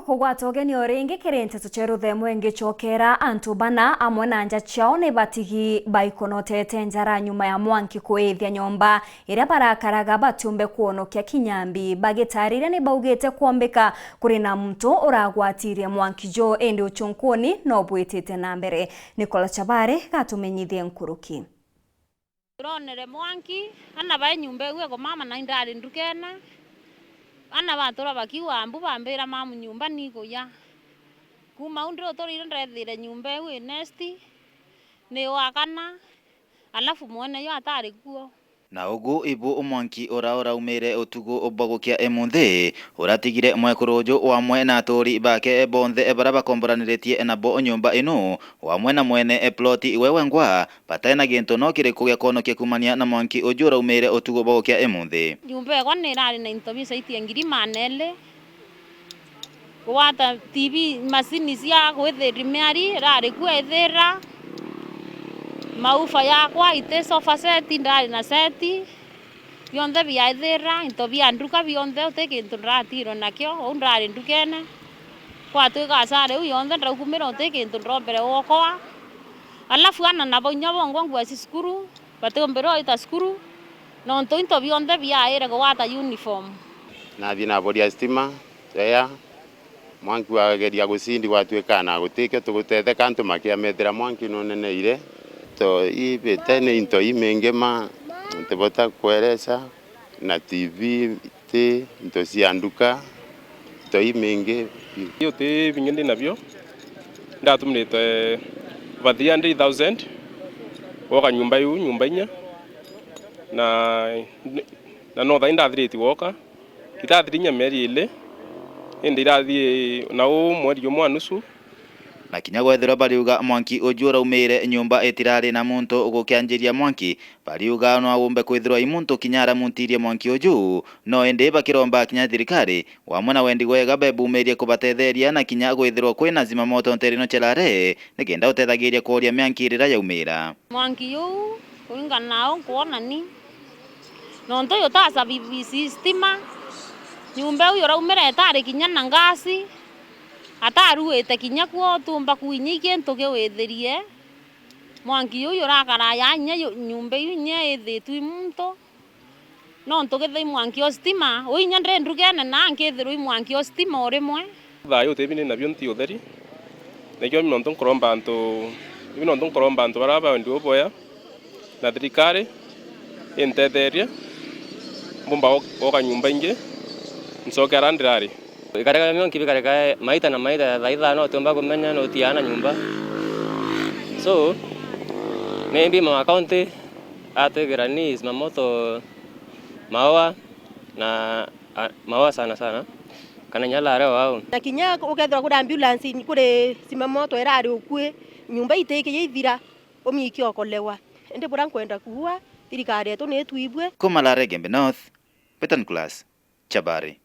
Tongo kugwata ogeni oringi kirente tucheru mwenge chokera antu bana amwe na nja chao ni batigi baikonotete njara nyuma ya mwanki kuithia nyomba iria barakaraga batumbe kuonokia kinyambi bagitarire ni baugite kuombeka kuri na mtu uragwatirie mwanki jo ende uchunkuni no bwitite na mbere. Nicola Chabare gatumenyithie nkuruki. Turonere mwanki ana bae nyumba gwe ko mama na indari ndukena ana batora bakiwa ambu bambira mamu nyumba niko ya kuma undro torire ndethire nyumba gwe nesti ni wakana alafu mwene yo atari kuo na ugu ibu umwanki ora umire utugu ubagukia emunthi uratigire mwekurujo wa mwena atori bake bonthe baraba komboraniretie na bo nyumba inu wa mwena mwene ploti iwewengwa patena ginto no kiriku gya konokia kumania na mwanki ujura umire utugu ubagukia emunthi nyumba ego ni rari na intobi saitie ngiri manele kwata TV masini cia gwithiri miari rari kwethira maufa yakwa ite sofa set ndari na seti bionde biaithira into bianduka bionde utekintu ndatiro nakyo undari ndukene kwa twika sare u yonde ndakumira utekintu ndombere wokwa alafu ana nabo nyabo ngwa sikuru batombero ita sikuru no nto into bionde biaire gwata uniform na bina bodia stima ya mwanki wageria gusindi watwika na gutike tugutete kantu makia metera mwanki no nene ire to ibetene into imengema ntebota kueleza na TV te into sianduka to imenge yo te bingende nabyo ndatumrete vathia 100,000 woka nyumba yu nyumba inya na no thainda thiriti woka itathirinya meri ile indi irathie na mweri umwe nusu na kinya gwethira bariuga mwanki ujura umire nyumba etirari na muntu ugukianjiria mwanki bariuga no awumbe kwithirwa imuntu kinyara muntirie mwanki uju no ende bakiromba kinya thirikari wamwe na wendi gwega bebumerie kubatetheria na kinya gwithirwa kwina zima moto nterino chelare nikenda utethagiria kuria myanki irira yaumira mwanki yu kuinga nao kuona ni no nto yotasa BBC stima nyumba uyo raumira etari kinya na ngasi ataruete kinya kwo tumba kuinyike ntoge wetherie mwanki uyu rakara ya nya nyumba yu nya ethitu imuntu no ntoge thai mwanki ostima uinya ndrendrugene na ngethirwe mwanki ostima orimwe thayo tebine nabyo nti utheri nekyo mino ntonkoromba nto baraba ndi oboya na thirikari entetheria mbumba oka nyumba inge nsokera ndirari ikareka mionki bikareka maita na maita thaitha no tumba kumenya no tiana nyumba so maybe my account ategera ni mamoto mawa na mawa sana kana nyala rao wao na kinya ukethwa kuri ambulance kuri simamoto erari ukue nyumba iteke yithira omiki okolewa ende bura kwenda kuwa thirikari eto ne tuibwe Kumalare Gembe North Petan Class Chabare.